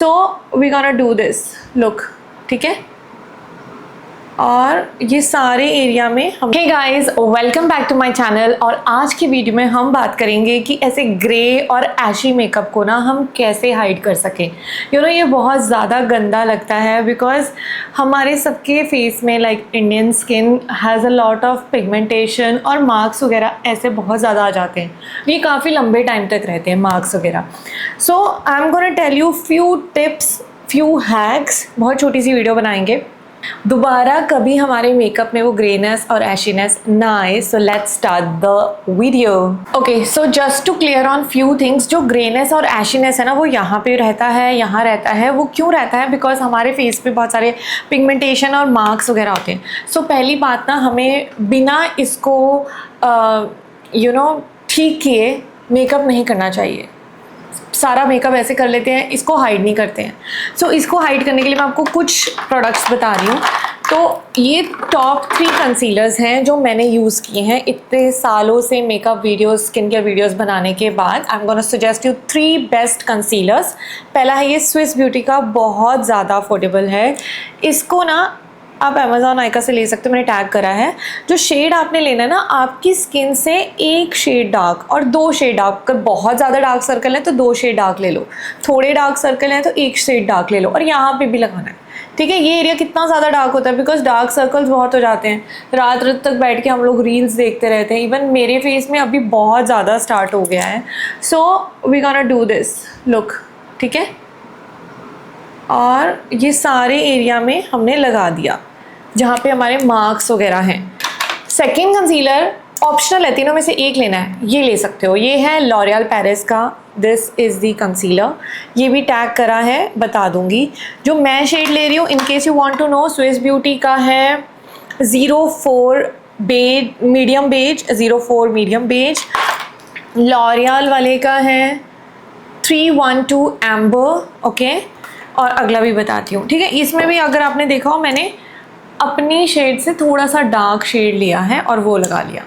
तो we gonna do this look, ठीक है। और ये सारे एरिया में हम hey guys, welcome back to my channel. और आज की वीडियो में हम बात करेंगे कि ऐसे ग्रे और ऐशी मेकअप को ना हम कैसे हाइड कर सकें। ये बहुत ज़्यादा गंदा लगता है बिकॉज हमारे सबके फेस में like Indian skin has a lot of pigmentation और मार्क्स वगैरह ऐसे बहुत ज़्यादा आ जाते हैं। ये काफ़ी लंबे टाइम तक रहते हैं मार्क्स वगैरह। So I am gonna tell you few tips, few hacks. बहुत छोटी सी वीडियो बनाएंगे, दोबारा कभी हमारे मेकअप में वो ग्रेनेस और एशीनेस ना आए। So let's start the video. Okay, so just to clear on few things. जो ग्रेनेस और एशीनेस है ना, वो यहाँ पे रहता है, यहाँ रहता है। वो क्यों रहता है? बिकॉज हमारे फेस पे बहुत सारे पिगमेंटेशन और मार्क्स वगैरह होते हैं। सो पहली बात ना, हमें बिना इसको ठीक किए मेकअप नहीं करना चाहिए। सारा मेकअप ऐसे कर लेते हैं, इसको हाइड नहीं करते हैं। सो इसको हाइड करने के लिए मैं आपको कुछ प्रोडक्ट्स बता रही हूँ। तो ये टॉप 3 कंसीलर्स हैं जो मैंने यूज़ किए हैं इतने सालों से makeup videos, skin care videos बनाने के बाद। आई am gonna suggest you 3 best concealers. पहला है ये स्विस ब्यूटी का, बहुत ज़्यादा अफोर्डेबल है। इसको ना आप अमेज़ॉन आइका से ले सकते हो, मैंने टैग करा है। जो शेड आपने लेना है ना, आपकी स्किन से 1 शेड डार्क और 2 शेड डार्क। अगर बहुत ज़्यादा डार्क सर्कल है तो 2 शेड डार्क ले लो, थोड़े डार्क सर्कल है तो 1 शेड डार्क ले लो। और यहाँ पे भी लगाना है, ठीक है। ये एरिया कितना ज़्यादा डार्क होता है बिकॉज डार्क सर्कल्स बहुत हो जाते हैं। रात रात तक बैठ के हम लोग रील्स देखते रहते हैं। इवन मेरे फेस में अभी बहुत ज़्यादा स्टार्ट हो गया है। So we gonna do this look, ठीक है। और ये सारे एरिया में हमने लगा दिया जहाँ पे हमारे मार्क्स वगैरह हैं। सेकेंड कंसीलर ऑप्शनल है, तीनों में से एक लेना है, ये ले सकते हो। ये है लॉरियल पेरिस का, दिस इज़ दी कंसीलर। ये भी टैग करा है, बता दूंगी। जो मैं शेड ले रही हूँ, in case you want to know, Swiss beauty का है 04 beige, medium beige, 04 medium beige. L'Oreal वाले का है 312 एम्बर, ओके। और अगला भी बताती हूँ, ठीक है। इसमें भी अगर आपने देखा हो, मैंने अपनी शेड से थोड़ा सा डार्क शेड लिया है और वो लगा लिया,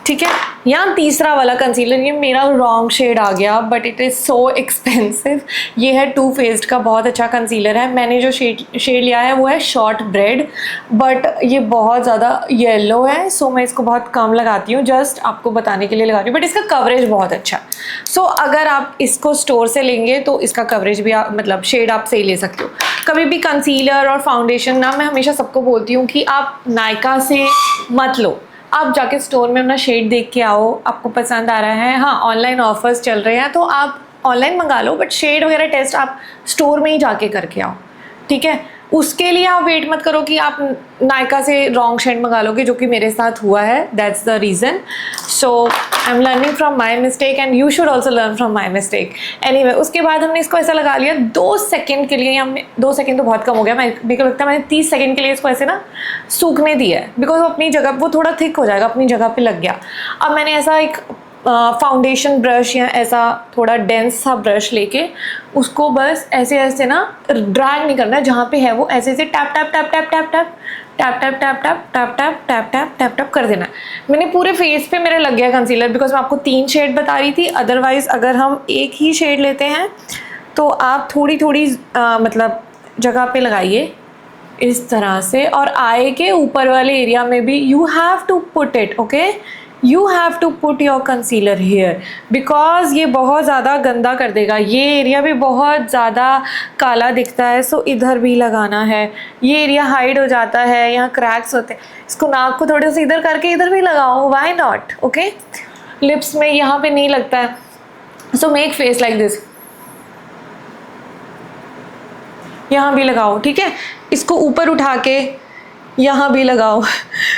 ठीक है। यहाँ तीसरा वाला कंसीलर, ये मेरा रॉन्ग शेड आ गया but it is so expensive. ये है टू फेस्ड का, बहुत अच्छा कंसीलर है। मैंने जो शेड लिया है वो है शॉर्ट ब्रेड, बट ये बहुत ज़्यादा येलो है। सो मैं इसको बहुत कम लगाती हूँ, जस्ट आपको बताने के लिए लगा रही हूँ। बट इसका कवरेज बहुत अच्छा। सो अगर आप इसको स्टोर से लेंगे तो इसका कवरेज भी मतलब शेड आप सही ले सकते हो। कभी भी कंसीलर और फाउंडेशन ना, मैं हमेशा सबको बोलती हूँ कि आप नायका से मत लो, आप जाके स्टोर में अपना शेड देख के आओ। आपको पसंद आ रहा है, हाँ ऑनलाइन ऑफर्स चल रहे हैं तो आप ऑनलाइन मंगा लो, बट शेड वगैरह टेस्ट आप स्टोर में ही जाके करके आओ, ठीक है। उसके लिए आप वेट मत करो कि आप नायका से रॉन्ग शेड मंगा लोगे, जो कि मेरे साथ हुआ है। That's the reason. So I am learning from my mistake and you should also learn from my mistake. Anyway, उसके बाद हमने इसको ऐसा लगा लिया 2 सेकेंड के लिए। हमने 2 सेकेंड तो बहुत कम हो गया, मेरे को लगता है मैंने 30 सेकेंड के लिए इसको ऐसे ना सूखने दिया है, बिकॉज वो अपनी जगह, वो थोड़ा थिक हो जाएगा, अपनी जगह पे लग गया। अब मैंने ऐसा एक फाउंडेशन ब्रश या ऐसा थोड़ा डेंस सा ब्रश लेके उसको बस ऐसे ऐसे ना ड्रैग नहीं करना है, जहाँ पे है वो ऐसे ऐसे tap tap tap tap tap tap tap tap tap tap tap tap tap tap tap tap कर देना है। मैंने पूरे फेस पे मेरे लग गया कंसीलर, बिकॉज मैं आपको 3 शेड बता रही थी। अदरवाइज अगर हम एक ही शेड लेते हैं तो आप थोड़ी थोड़ी मतलब जगह पे लगाइए इस तरह से। और आई के ऊपर वाले एरिया में भी you have to put it, okay. You have to put your concealer here, because ये बहुत ज़्यादा गंदा कर देगा। ये एरिया भी बहुत ज़्यादा काला दिखता है, सो इधर भी लगाना है। ये एरिया हाइड हो जाता है, यहाँ क्रैक्स होते हैं, इसको नाक को थोड़े से इधर करके इधर भी लगाओ, व्हाई नॉट, ओके। लिप्स में यहाँ पे नहीं लगता है, so make face like this, यहाँ भी लगाओ, ठीक है। इसको ऊपर उठा के यहाँ भी लगाओ।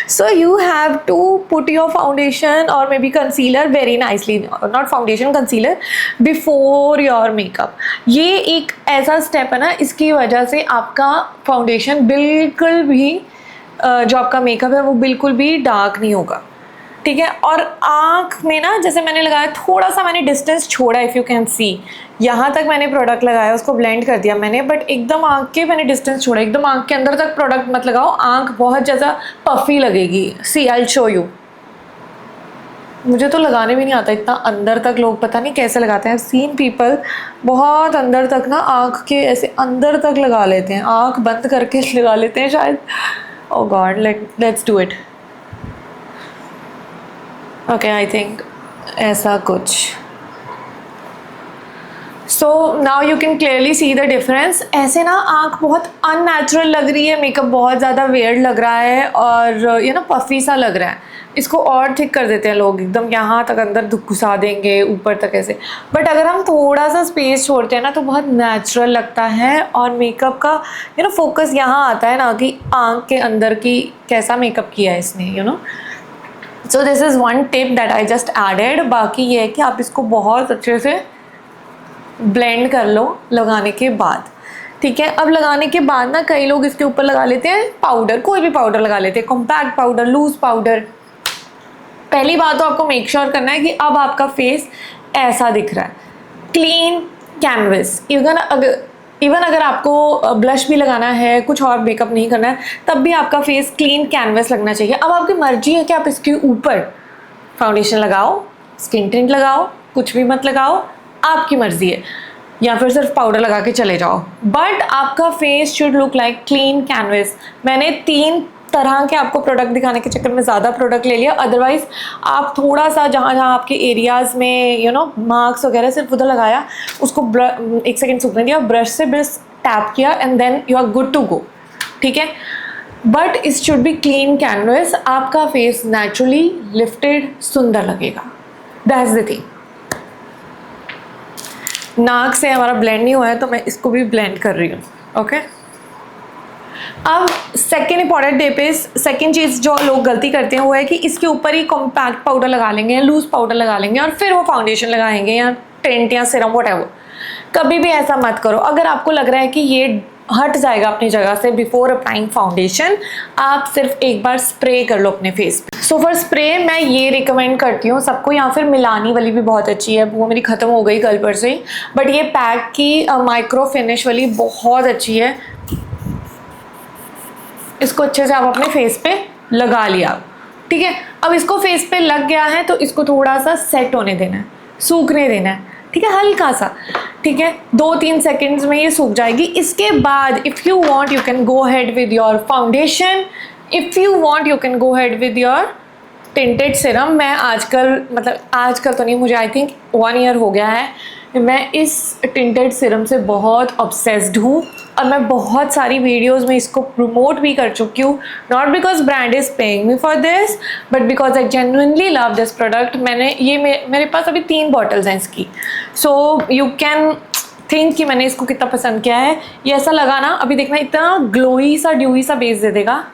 So you have to put your foundation और maybe concealer very nicely, not foundation, concealer before your makeup. ये एक ऐसा स्टेप है ना, इसकी वजह से आपका फाउंडेशन बिल्कुल भी जो आपका मेकअप है वो बिल्कुल भी डार्क नहीं होगा, ठीक है। और आँख में ना, जैसे मैंने लगाया, थोड़ा सा मैंने डिस्टेंस छोड़ा, इफ़ यू कैन सी, यहाँ तक मैंने प्रोडक्ट लगाया, उसको ब्लेंड कर दिया मैंने, बट एकदम आँख के मैंने डिस्टेंस छोड़ा। एकदम आँख के अंदर तक प्रोडक्ट मत लगाओ, आँख बहुत ज़्यादा पफी लगेगी। सी आई विल शो यू, मुझे तो लगाने भी नहीं आता इतना अंदर तक, लोग पता नहीं कैसे लगाते हैं। सीन पीपल बहुत अंदर तक ना, आँख के ऐसे अंदर तक लगा लेते हैं, आँख बंद करके लगा लेते हैं शायद। Oh god, let's do it. Okay, I think ऐसा कुछ। So now you can clearly see the difference. ऐसे ना आँख बहुत अननेचुरल लग रही है, मेकअप बहुत ज़्यादा वियर्ड लग रहा है और ये ना पफी सा लग रहा है। इसको और थिक कर देते हैं लोग, एकदम यहाँ तक अंदर घुसा देंगे ऊपर तक ऐसे। बट अगर हम थोड़ा सा स्पेस छोड़ते हैं ना तो बहुत नेचुरल लगता है और मेकअप का फोकस यहाँ आता है ना कि आँख के अंदर की कैसा मेकअप किया है इसने। So this is one tip that I just added. बाकी ये है कि आप इसको बहुत अच्छे से ब्लेंड कर लो लगाने के बाद, ठीक है। अब लगाने के बाद ना कई लोग इसके ऊपर लगा लेते हैं पाउडर, कोई भी पाउडर लगा लेते हैं, कॉम्पैक्ट पाउडर, लूज पाउडर। पहली बात तो आपको मेक श्योर करना है कि अब आपका फेस ऐसा दिख रहा है, क्लीन कैनवस। इवन अगर आपको ब्लश भी लगाना है, कुछ और मेकअप नहीं करना है, तब भी आपका फेस क्लीन कैनवस लगना चाहिए। अब आपकी मर्जी है कि आप इसके ऊपर फाउंडेशन लगाओ, स्किन टिंट लगाओ, कुछ भी मत लगाओ, आपकी मर्जी है, या फिर सिर्फ पाउडर लगा के चले जाओ। बट आपका face should look like clean canvas. मैंने 3 तरह के आपको प्रोडक्ट दिखाने के चक्कर में ज़्यादा प्रोडक्ट ले लिया। अदरवाइज आप थोड़ा सा जहाँ जहाँ आपके एरियाज़ में मार्क्स वगैरह सिर्फ उधर लगाया, उसको 1 सेकेंड सूखने दिया, ब्रश से बस टैप किया and then you are good to go, ठीक है। But it should be clean canvas. आपका फेस नेचुरली लिफ्टेड सुंदर लगेगा, दैट्स द थिंग। नाक से हमारा ब्लेंड नहीं हुआ है तो मैं इसको भी ब्लेंड कर रही हूँ, ओके। अब second important tip is, second चीज़ जो लोग गलती करते हैं वो है कि इसके ऊपर ही कॉम्पैक्ट पाउडर लगा लेंगे या लूज पाउडर लगा लेंगे और फिर वो फाउंडेशन लगाएंगे या टिंट या सिरम व्हाटएवर। कभी भी ऐसा मत करो। अगर आपको लग रहा है कि ये हट जाएगा अपनी जगह से बिफोर अप्लाइंग फाउंडेशन, आप सिर्फ एक बार स्प्रे कर लो अपने फेस पे। सो फॉर स्प्रे मैं ये रिकमेंड करती हूँ सबको, या फिर मिलानी वाली भी बहुत अच्छी है, वो मेरी ख़त्म हो गई कल पर से ही, बट ये पैक की माइक्रो फिनिश वाली बहुत अच्छी है। इसको अच्छे से आप अपने फेस पे लगा लिया, ठीक है। अब इसको फेस पे लग गया है तो इसको थोड़ा सा सेट होने देना है, सूखने देना है, ठीक है, हल्का सा, ठीक है। 2-3 सेकेंड्स में ये सूख जाएगी। इसके बाद if you want you can go head with your foundation, if you want you can go head with your tinted Siram. मैं आजकल तो नहीं, मुझे आई थिंक 1 ईयर हो गया है मैं इस टिंटेड सिरम से बहुत ऑब्सेस्ड हूँ और मैं बहुत सारी वीडियोस में इसको प्रमोट भी कर चुकी हूँ। Not because brand is paying me for this, but because I genuinely love this product. मेरे पास अभी 3 बॉटल्स हैं इसकी, सो यू कैन थिंक कि मैंने इसको कितना पसंद किया है। ये ऐसा लगा ना, अभी देखना, इतना ग्लोई सा ड्यूई सा बेस दे देगा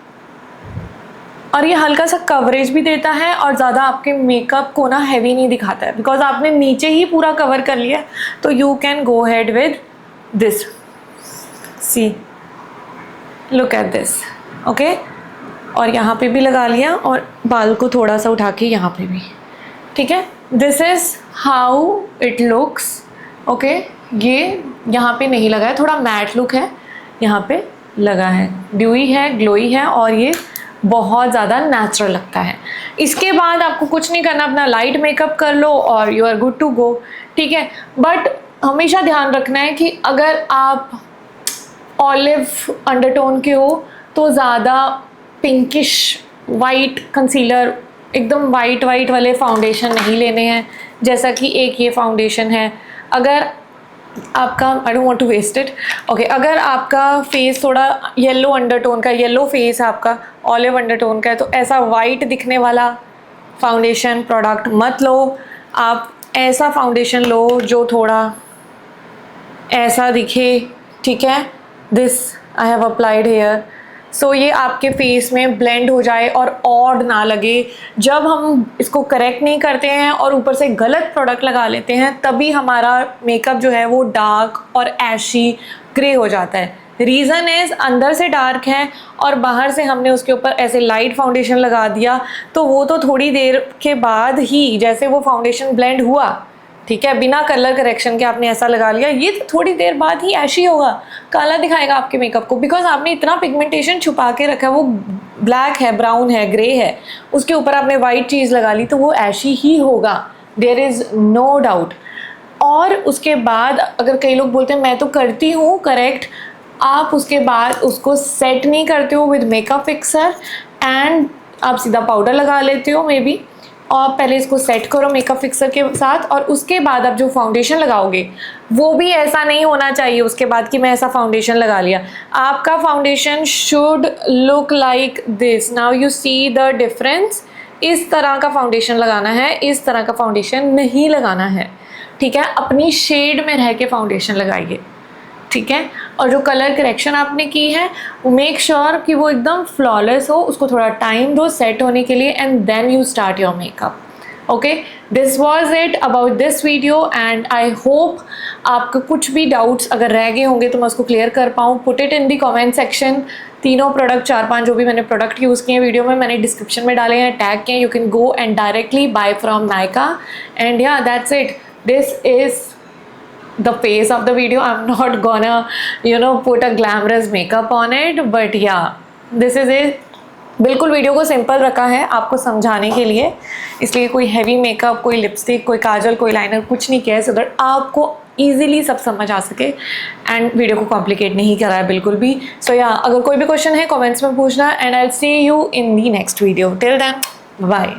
और ये हल्का सा कवरेज भी देता है और ज़्यादा आपके मेकअप को ना हैवी नहीं दिखाता है, बिकॉज आपने नीचे ही पूरा कवर कर लिया। तो you can go head with this, see, look at this, okay. और यहाँ पे भी लगा लिया और बाल को थोड़ा सा उठा के यहाँ पे भी, ठीक है। This is how it looks, okay. ये यहाँ पे नहीं लगा है, थोड़ा मैट लुक है, यहाँ पे लगा है, ड्यूई है, ग्लोई है और ये बहुत ज़्यादा नेचुरल लगता है। इसके बाद आपको कुछ नहीं करना, अपना लाइट मेकअप कर लो और you are good to go, ठीक है। बट हमेशा ध्यान रखना है कि अगर आप ऑलिव अंडरटोन के हो तो ज़्यादा पिंकिश वाइट कंसीलर, एकदम वाइट वाले फाउंडेशन नहीं लेने हैं, जैसा कि एक ये फाउंडेशन है। अगर आपका, I don't want to waste it, okay, अगर आपका फेस थोड़ा येलो अंडरटोन का, येलो फेस है आपका, ऑलिव अंडरटोन का है, तो ऐसा वाइट दिखने वाला फाउंडेशन प्रोडक्ट मत लो। आप ऐसा फाउंडेशन लो जो थोड़ा ऐसा दिखे, ठीक है। This I have applied here, so ये आपके फेस में ब्लेंड हो जाए और ऑड ना लगे। जब हम इसको करेक्ट नहीं करते हैं और ऊपर से गलत प्रोडक्ट लगा लेते हैं, तभी हमारा मेकअप जो है वो डार्क और ऐशी ग्रे हो जाता है। रीज़न इज़ अंदर से डार्क है और बाहर से हमने उसके ऊपर ऐसे लाइट फाउंडेशन लगा दिया, तो वो तो थोड़ी देर के बाद ही जैसे वो फाउंडेशन ब्लेंड हुआ, ठीक है, बिना कलर करेक्शन के आपने ऐसा लगा लिया, ये तो थोड़ी देर बाद ही ऐशी होगा, काला दिखाएगा आपके मेकअप को, बिकॉज आपने इतना पिगमेंटेशन छुपा के रखा है, वो ब्लैक है, ब्राउन है, ग्रे है, उसके ऊपर आपने वाइट चीज़ लगा ली तो वो ऐशी ही होगा, देयर इज़ नो डाउट। और उसके बाद अगर कई लोग बोलते हैं मैं तो करती हूँ करेक्ट, आप उसके बाद उसको सेट नहीं करते हो विद मेकअप फिक्सर एंड आप सीधा पाउडर लगा लेते हो मे बी, और पहले इसको सेट करो मेकअप फिक्सर के साथ, और उसके बाद आप जो फाउंडेशन लगाओगे वो भी ऐसा नहीं होना चाहिए उसके बाद कि मैं ऐसा फाउंडेशन लगा लिया। आपका foundation should look like this. Now you see the difference. इस तरह का फाउंडेशन लगाना है, इस तरह का फाउंडेशन नहीं लगाना है, ठीक है। अपनी शेड में रह के फाउंडेशन लगाइए, ठीक है। और जो कलर करेक्शन आपने की है वो मेक श्योर कि वो एकदम फ्लॉलेस हो, उसको थोड़ा टाइम दो सेट होने के लिए and then you start your makeup. Okay, this was it about this video and I hope आपको कुछ भी डाउट्स अगर रह गए होंगे तो मैं उसको क्लियर कर पाऊँ। Put it in the comment section. तीनों प्रोडक्ट 4-5 जो भी मैंने प्रोडक्ट यूज़ किए हैं वीडियो में मैंने डिस्क्रिप्शन में डाले हैं, टैग किए, you can go and directly buy from Nykaa and yeah that's it. This is the face of the video. I'm not gonna put a glamorous makeup on it, but yeah, this is it. बिल्कुल video को simple रखा है आपको समझाने के लिए, इसलिए कोई हैवी मेकअप, कोई लिपस्टिक, कोई काजल, कोई लाइनर कुछ नहीं किया है, सो दैट आपको ईजिली सब समझ आ सके एंड वीडियो को कॉम्प्लिकेट नहीं करा है बिल्कुल भी। सो या अगर कोई भी क्वेश्चन है कमेंट्स में पूछना and I will see you in the next video. Till then bye.